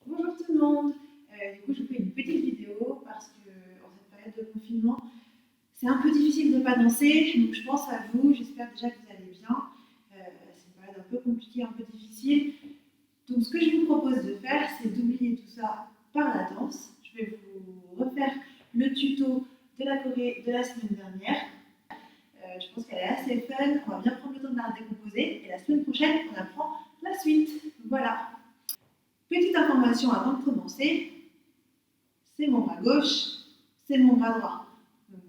Bonjour tout le monde. Du coup, je vous fais une petite vidéo parce que en cette période de confinement, c'est un peu difficile de ne pas danser. Donc, je pense à vous. J'espère déjà que vous allez bien. C'est une période un peu compliquée, un peu difficile. Donc, ce que je vous propose de faire, c'est d'oublier tout ça par la danse. Je vais vous refaire le tuto de la choré de la semaine dernière. Je pense qu'elle est assez fun. On va bien prendre le temps de la décomposer. Et la semaine prochaine, on apprend la suite. Voilà. Petite information avant de commencer, c'est mon bras gauche, c'est mon bras droit. Donc,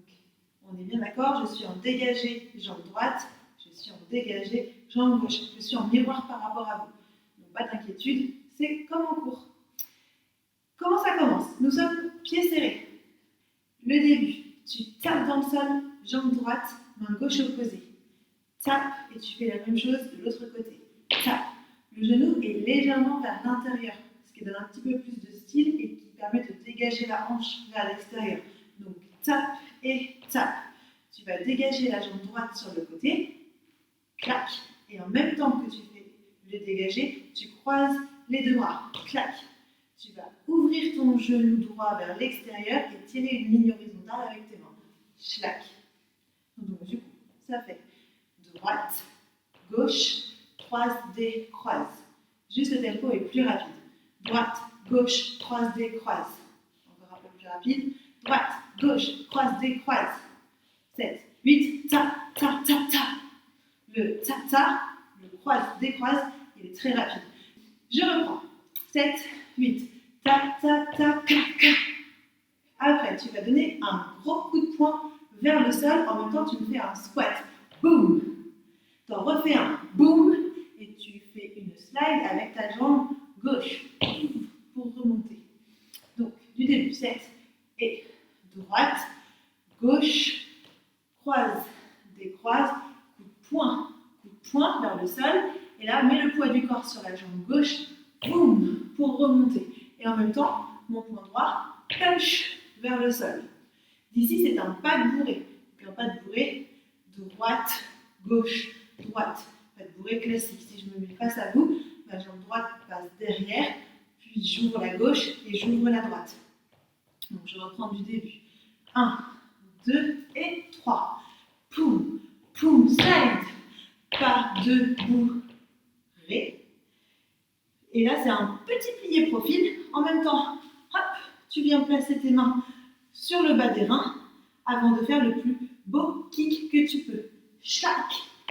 on est bien d'accord, je suis en dégagé jambe droite, je suis en dégagé jambe gauche. Je suis en miroir par rapport à vous. Donc, pas d'inquiétude, c'est comme en cours. Comment ça commence? Nous sommes pieds serrés. Le début, tu tapes dans le sol, jambe droite, main gauche opposée. Tape et tu fais la même chose de l'autre côté. Tape. Le genou est légèrement vers l'intérieur, ce qui donne un petit peu plus de style et qui permet de dégager la hanche vers l'extérieur. Donc tape et tape. Tu vas dégager la jambe droite sur le côté, clac, et en même temps que tu fais le dégager, tu croises les deux bras, clac. Tu vas ouvrir ton genou droit vers l'extérieur et tirer une ligne horizontale avec tes mains. Schlac. Donc du coup, ça fait droite, gauche, croise, décroise. Juste le tempo est plus rapide. Droite, gauche, croise, décroise. Encore un peu plus rapide. Droite, gauche, croise, décroise. 7, 8, ta, ta, ta, ta. Le ta, ta, le croise, décroise, il est très rapide. Je reprends. 7, 8, ta, ta, ta, ta, ta. Après, tu vas donner un gros coup de poing vers le sol. En même temps, tu me fais un squat. Boum. Tu en refais un boum et tu fais une slide avec ta jambe gauche pour remonter. Donc, du début, 7 et droite, gauche, croise, décroise, coup de poing vers le sol. Et là, mets le poids du corps sur la jambe gauche, boum, pour remonter. Et en même temps, mon poing droit, punch vers le sol. D'ici, c'est un pas de bourrée. Donc, un pas de bourrée, droite, gauche, droite. Pas de bourrée classique. Si je me mets face à vous, ma jambe droite passe derrière, puis j'ouvre la gauche et j'ouvre la droite. Donc, je reprends du début. 1, 2 et 3. Poum, poum, slide. Pas de bourrée. Et là, c'est un petit plié profil. En même temps, hop, tu viens placer tes mains sur le bas des reins avant de faire le plus beau kick que tu peux. Chac,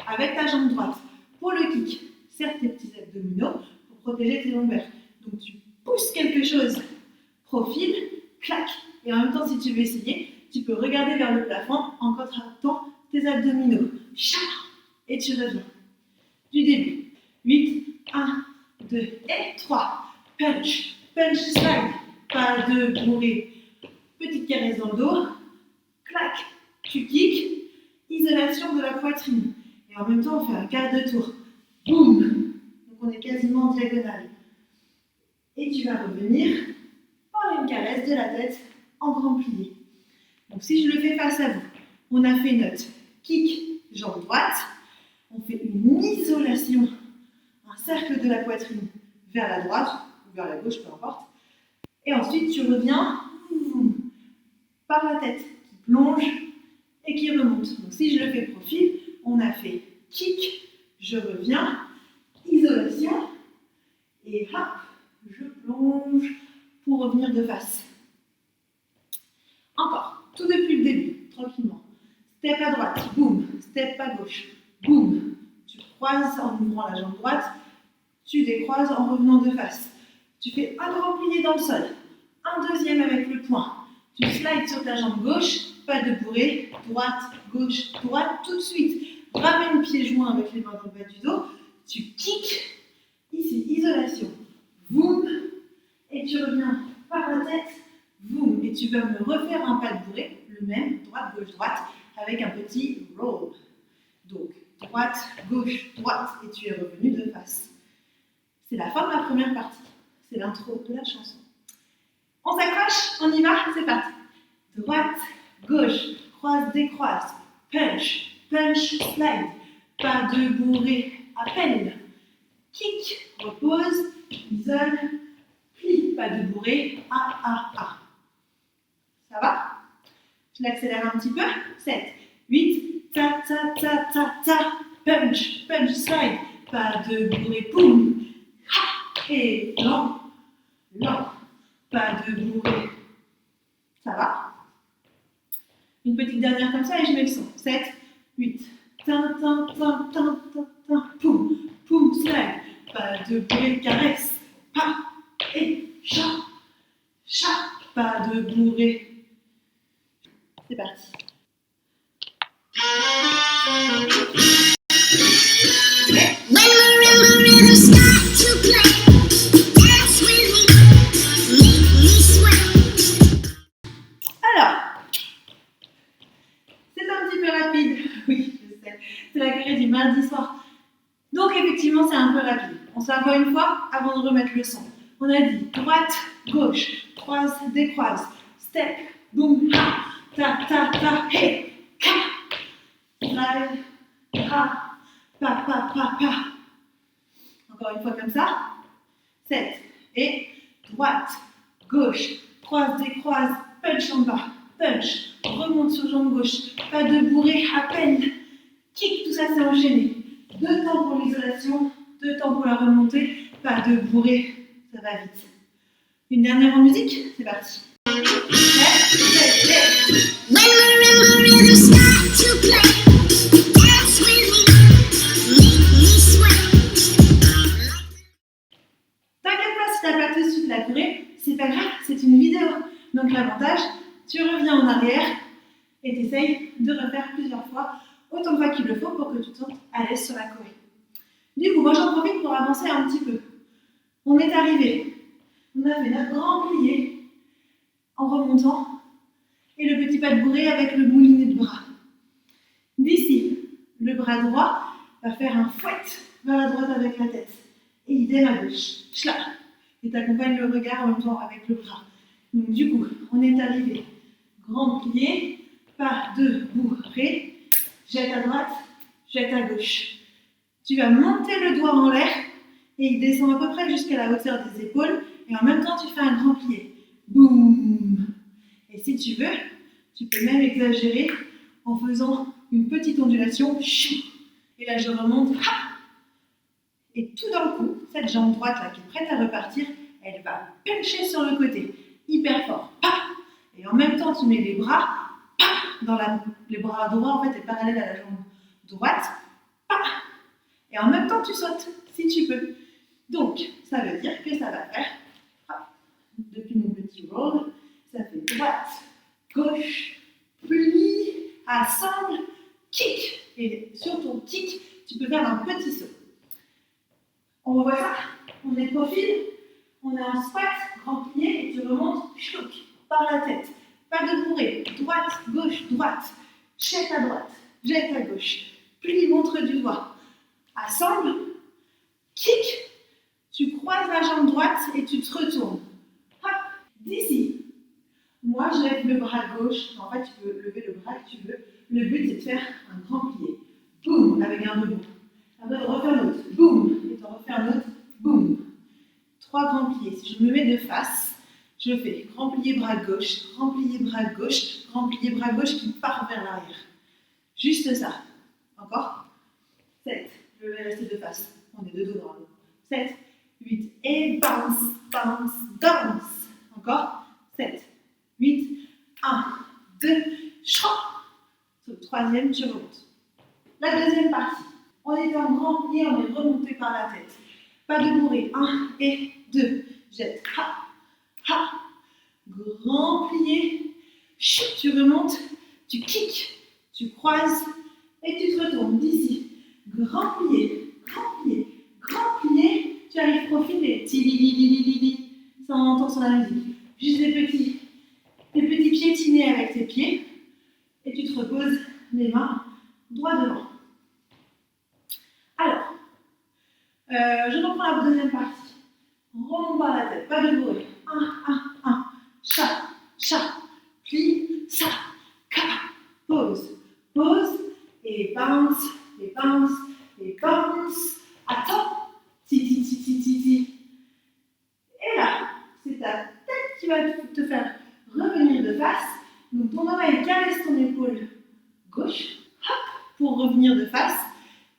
avec ta jambe droite. Pour le kick, serre tes petits abdominaux pour protéger tes lombaires. Donc tu pousses quelque chose, profil, clac. Et en même temps, si tu veux essayer, tu peux regarder vers le plafond en contractant tes abdominaux. Chac, et tu reviens. Du début. 8, 1, 2 et 3. Punch, punch, slide. Pas de bourrée. Petite caresse dans le dos. Clac, tu kicks. Isolation de la poitrine. Et en même temps, on fait un quart de tour. Boum. Donc on est quasiment en diagonale. Et tu vas revenir par une caresse de la tête en grand plié. Donc si je le fais face à vous, on a fait notre kick, jambe droite. On fait une isolation, un cercle de la poitrine vers la droite ou vers la gauche, peu importe. Et ensuite, tu reviens par la tête qui plonge et qui remonte. Donc si je le fais profil, on a fait kick, je reviens, isolation, et hop, je plonge pour revenir de face. Encore, tout depuis le début, tranquillement. Step à droite, boum, step à gauche, boum. Tu croises en ouvrant la jambe droite, tu décroises en revenant de face. Tu fais un grand plié dans le sol, un deuxième avec le poing. Tu slides sur ta jambe gauche, pas de bourrée, droite, gauche, droite, tout de suite. Ramène pieds joints avec les mains dans le bas du dos. Tu kicks, ici, isolation, boum, et tu reviens par la tête, boum, et tu vas me refaire un pas de bourrée, le même, droite, gauche, droite, avec un petit roll. Donc, droite, gauche, droite, et tu es revenu de face. C'est la fin de la première partie. C'est l'intro de la chanson. On s'accroche, on y va, c'est parti. Droite, gauche, croise, décroise, punch, punch, slide, pas de bourrée, appel, kick, repose, isole, plie. pas de bourrée. A, A, A. Ça va? Je l'accélère un petit peu. 7, 8, ta, ta, ta, ta, ta. Punch, punch, slide. Pas de bourrée, boum. Ha, et lent, lent. Pas de bourrée. Ça va? Une petite dernière comme ça et je mets le son. 7, 8. Tin, tin, tin, tin, tin, tin. Poum, poum, slide. Pas de bourrée, caresse. Pa, et chat, chat. Pas de bourrée. C'est parti. Alors, c'est un petit peu rapide. Oui, je sais. C'est la grille du mardi soir. Donc effectivement, c'est un peu rapide. On se la voit une fois avant de remettre le son. On a dit droite, gauche, croise, décroise, step, boum, ha, ta, ta, ta, hey, ka, slide, ha, pa, pa, pa, pa. Encore une fois comme ça. 7. Et droite, gauche, croise, décroise, punch en bas, punch, remonte sur jambe gauche, pas de bourrée, à peine, kick, tout ça c'est enchaîné. 2 temps pour l'isolation, 2 temps pour la remontée, pas de bourrée, ça va vite. Une dernière en musique, c'est parti. T'inquiète pas si t'as pas tout de suite la Corée, c'est pas grave, c'est une vidéo. Donc l'avantage, tu reviens en arrière et t'essayes de refaire plusieurs fois, autant de fois qu'il le faut pour que tu te sentes à l'aise sur la Corée. Du coup, moi j'en profite pour avancer un petit peu. On est arrivé, on a fait notre grand plié en remontant et le petit pas de bourrée avec le moulinet de bras. D'ici, le bras droit va faire un fouet vers la droite avec la tête. Et idem à gauche. Schla. Et tu accompagnes le regard en même temps avec le bras. Donc du coup, on est arrivé. Grand plié, pas de bourrée, jette à droite, jette à gauche. Tu vas monter le doigt en l'air et il descend à peu près jusqu'à la hauteur des épaules et en même temps tu fais un grand plié. Boum. Et si tu veux, tu peux même exagérer en faisant une petite ondulation. Et là je remonte. Et tout d'un coup, cette jambe droite là qui est prête à repartir, elle va puncher sur le côté, hyper fort. Et en même temps, tu mets les bras dans les bras droits en fait est parallèle à la jambe droite. Et en même temps, tu sautes si tu peux. Donc, ça veut dire que ça va faire, depuis mon petit roll, ça fait droite, gauche, plie, assemble, kick. Et sur ton kick, tu peux faire un petit saut. On revoit ça. On est profil, on est en squat, grand plié, et tu remontes, chouk, par la tête. Pas de bourrée, droite, gauche, droite. Jette à droite, jette à gauche. Plie, montre du doigt. Assemble, kick, tu croises la jambe droite et tu te retournes. Hop, d'ici. Moi, je lève le bras gauche. En fait, tu peux lever le bras que tu veux. Le but, c'est de faire un grand plié. Boum, avec un rebond. Après, on refait un autre. Boum, et on refait un autre. Boum. 3 grands pliés. Si je me mets de face, je fais grand plié bras gauche, grand plié bras gauche, grand plié bras gauche qui part vers l'arrière. Juste ça. Encore. 7. Je vais rester de face. On est de dos dans le dos. 7, 8. Et bounce, bounce, bounce. Encore. 7, 8. 1, 2, chant. Sur le troisième, tu remontes. La deuxième partie. On est en grand plié, on est remonté par la tête. Pas de bourrée. 1 et 2. Jette. Ha, ha. Grand plié. Chut, tu remontes. Tu kicks. Tu croises. Et tu te retournes d'ici. Grand plié. Grand plié. Grand plié. Tu arrives profilé. Tililililili. Ça on entend sur la musique. Juste des petits piétinés avec tes pieds. Et tu te reposes les mains droit devant. Alors, je reprends la deuxième partie. Remonte par la tête, pas de bourrée. 1. Chat, chat, plie, ça, ka, pause, pause, et bounce, et bounce, et bounce. Attends, ti. Et là, c'est ta Donc ton oreille caresse ton épaule gauche, hop, pour revenir de face.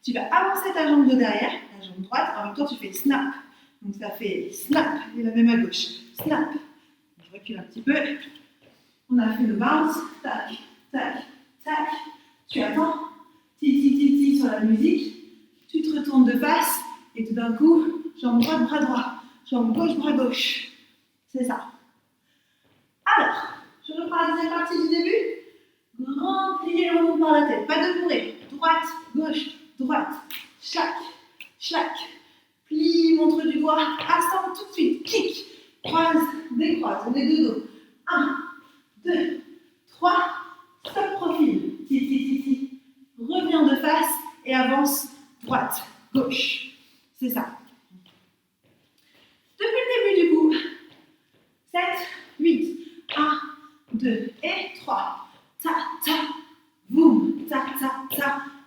Tu vas avancer ta jambe de derrière, la jambe droite, en même temps tu fais snap. Donc ça fait snap, et la même à gauche, snap. Je recule un petit peu. On a fait le bounce, tac, tac, tac. Tu attends, ti sur la musique. Tu te retournes de face et tout d'un coup, jambe droite, bras droit, jambe gauche, bras gauche. C'est ça. Alors, je reprends la deuxième partie du début. Grand plié, le remonte par la tête, pas de bourrée. Droite, droite, chac, chac. Plie, montre du doigt, ascend tout de suite, clic, croise, décroise, on est de dos. 1, 2, 3, stop profil, ti. Reviens de face et avance, droite, gauche. C'est ça. Depuis le début du coup, 7, 8, 1, 2 et 3. Ta, boum, ta,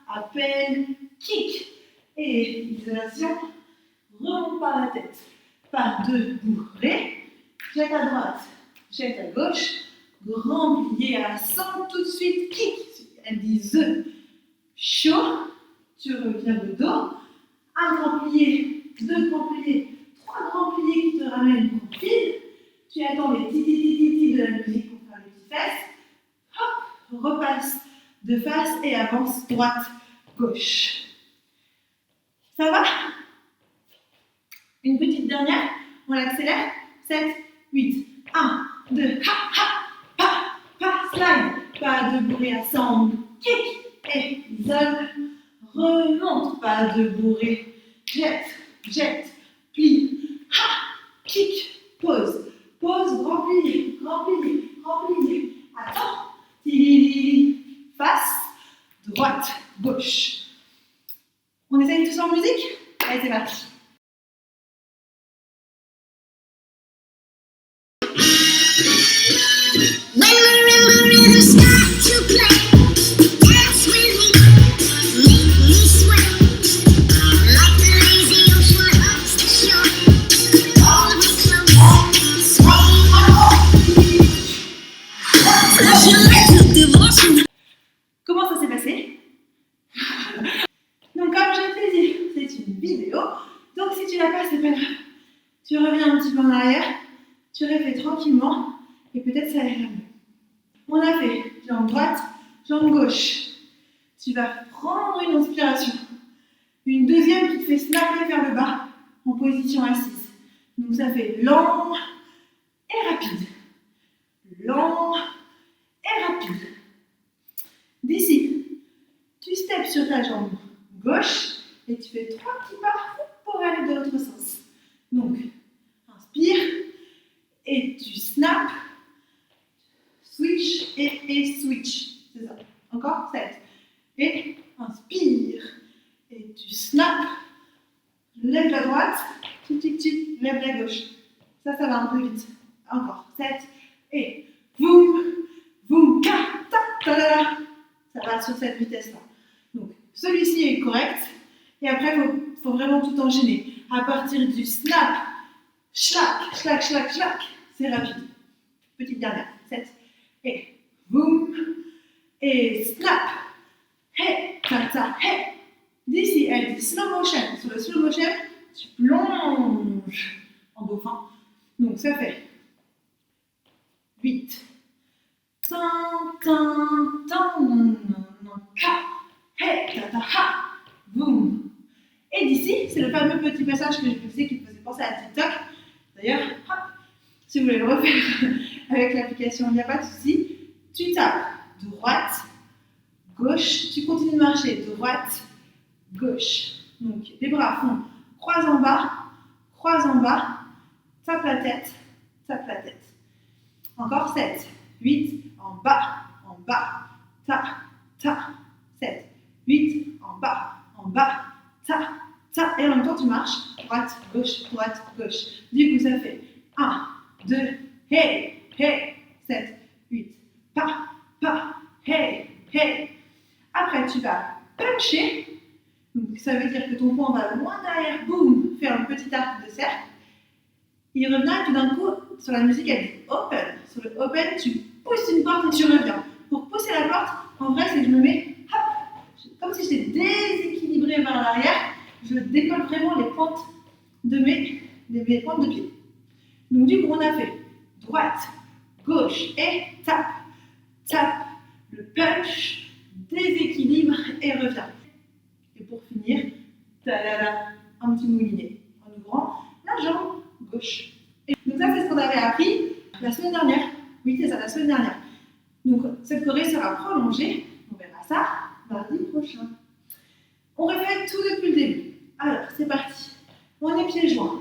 appel, kick. Et isolation, remonte par la tête. Pas de bourrée. Jette à droite, jette à gauche. Grand plié à 100 tout de suite, kick. Elle dit the. Chaud. Tu reviens de dos. Un grand plié, deux grands pliés, trois grands pliés qui te ramènent au fil. Tu attends les ti de la musique pour faire les petites fesses. Hop, repasse de face et avance droite, gauche. Ça va? Une petite dernière, on l'accélère. 7, 8, 1, 2, pas, slide, pas de bourrée à 100, kick, et isole, remonte, pas de bourrée, jette, plie, kick, pause, grand pli, attends, face, droite, gauche. On essaye tous en musique? Allez, c'est parti. Comment ça s'est passé? Donc comme je t'ai dit, c'est une vidéo. Donc si tu l'as pas, c'est pas grave. Tu reviens un petit peu en arrière, tu refais tranquillement et peut-être ça ira mieux. On a fait jambe droite, jambe gauche. Tu vas prendre une inspiration. Une deuxième qui te fait snapper vers le bas en position assise. Donc ça fait lent et rapide. Lent et rapide. D'ici, tu steps sur ta jambe gauche et tu fais 3 petits pas pour aller de l'autre sens. Donc, inspire et tu snaps, switch et switch. C'est ça. Encore 7. Et inspire et tu snaps, lève la droite, lève la gauche. Ça va un peu vite. Encore 7. Et boum, ta, la. Ça va sur cette vitesse-là. Donc, celui-ci est correct. Et après, il faut vraiment tout enchaîner. À partir du snap, schlac, c'est rapide. Petite dernière. 7. Et boum. Et snap. Hey, ta, hey. D'ici, elle dit slow motion. Sur le slow motion, tu plonges en dauphin. Donc, ça fait 8. Hey, ta, ha, boum. Et d'ici, c'est le fameux petit passage que j'ai poussé qui me faisait penser à TikTok. D'ailleurs, hop, si vous voulez le refaire avec l'application, il n'y a pas de souci. Tu tapes droite, gauche, tu continues de marcher, droite, gauche. Donc, les bras font croise en bas, tape la tête. Encore 7, 8, en bas, ta, 7, 8, en bas, ta, et en même temps tu marches, droite, gauche. Du coup ça fait 1, 2, hey, 7, 8, pas, hey. Après tu vas puncher, donc ça veut dire que ton poing va loin derrière, boum, faire un petit arc de cercle. Il revient et tout d'un coup, sur la musique, elle dit open. Sur le open, tu pousses une porte et tu reviens. Pour pousser la porte, en vrai, c'est que je me mets, hop, comme si j'étais déséquilibrée vers l'arrière. Je décolle vraiment les pointes de mes pointes de pied. Donc du coup, on a fait droite, gauche et tape, tape, le punch, déséquilibre et revient. Et pour finir, ta-da-da, un petit moulinet en ouvrant la jambe gauche. Et donc ça, c'est ce qu'on avait appris la semaine dernière. Oui, c'est ça, la semaine dernière. Donc cette choré sera prolongée. On verra ça mardi prochain. On refait tout depuis le début. Alors, c'est parti. On est pieds joints.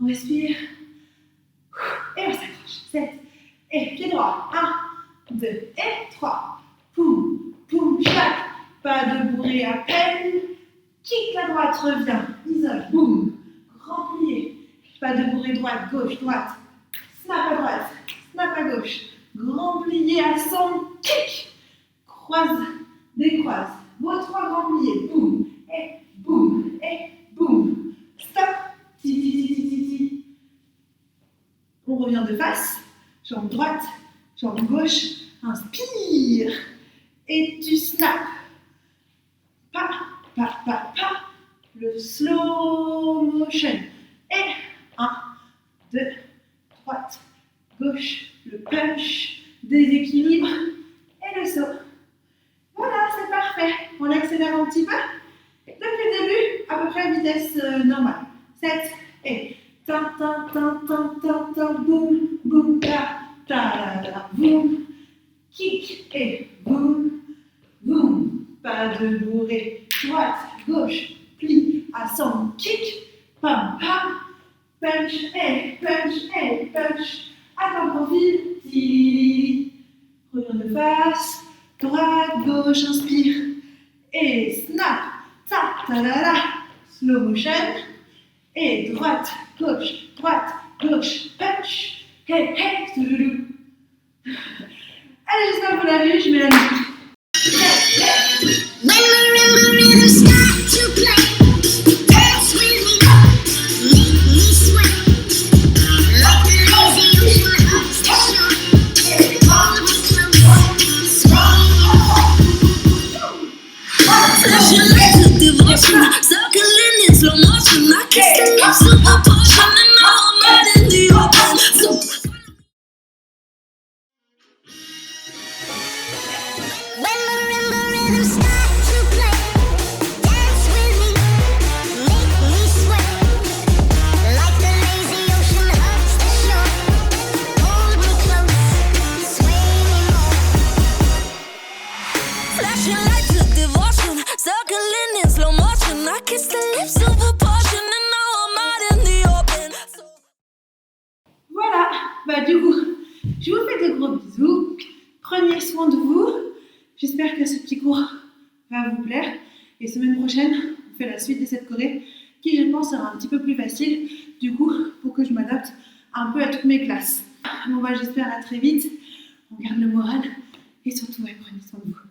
On respire. Et on s'accroche. 7. Et pied droit. 1, 2 et 3. Poum, poum, chaque. Pas de bourrée à peine. Kick la droite, revient. Isole. Boum. Grand plié. Pas de bourrée droite, gauche, droite. Snap à droite. Snap à gauche. Grand plié à 100. Kick. Croise. Décroise. Vos 3 grands pliés. Boum. Et boum. Et boum. Stop. Ti, ti, ti, ti, ti, ti. On revient de face. Jambe droite. Jambe gauche. Inspire. Et tu snaps. Pas, pas, pas, pas. Le slow motion. Et 1, 2, droite, gauche, le punch, déséquilibre et le saut. Voilà, c'est parfait. On accélère un petit peu. Depuis le début, à peu près à vitesse normale. 7 et ta ta ta ta ta ta boum boum ta ta ta boum. Kick et boum boum. Pas de bourrée. Droite, gauche, plie à 100. Kick, pam pam. Punch et punch et punch. À ton profil. Ti. Reviens de face. Droite, gauche, inspire. Et snap. Ta ta la la. Slow motion. Et droite, gauche, punch. Hey, hey, touloulou. Allez, j'espère que vous l'avez vu, je mets la musique. Voilà, bah du coup, je vous fais de gros bisous. Prenez soin de vous. J'espère que ce petit cours va vous plaire. Et semaine prochaine, on fait la suite de cette choré qui, je pense, sera un petit peu plus facile. Du coup, pour que je m'adapte un peu à toutes mes classes. Bon bah j'espère à très vite. On garde le moral et surtout, prenez soin de vous.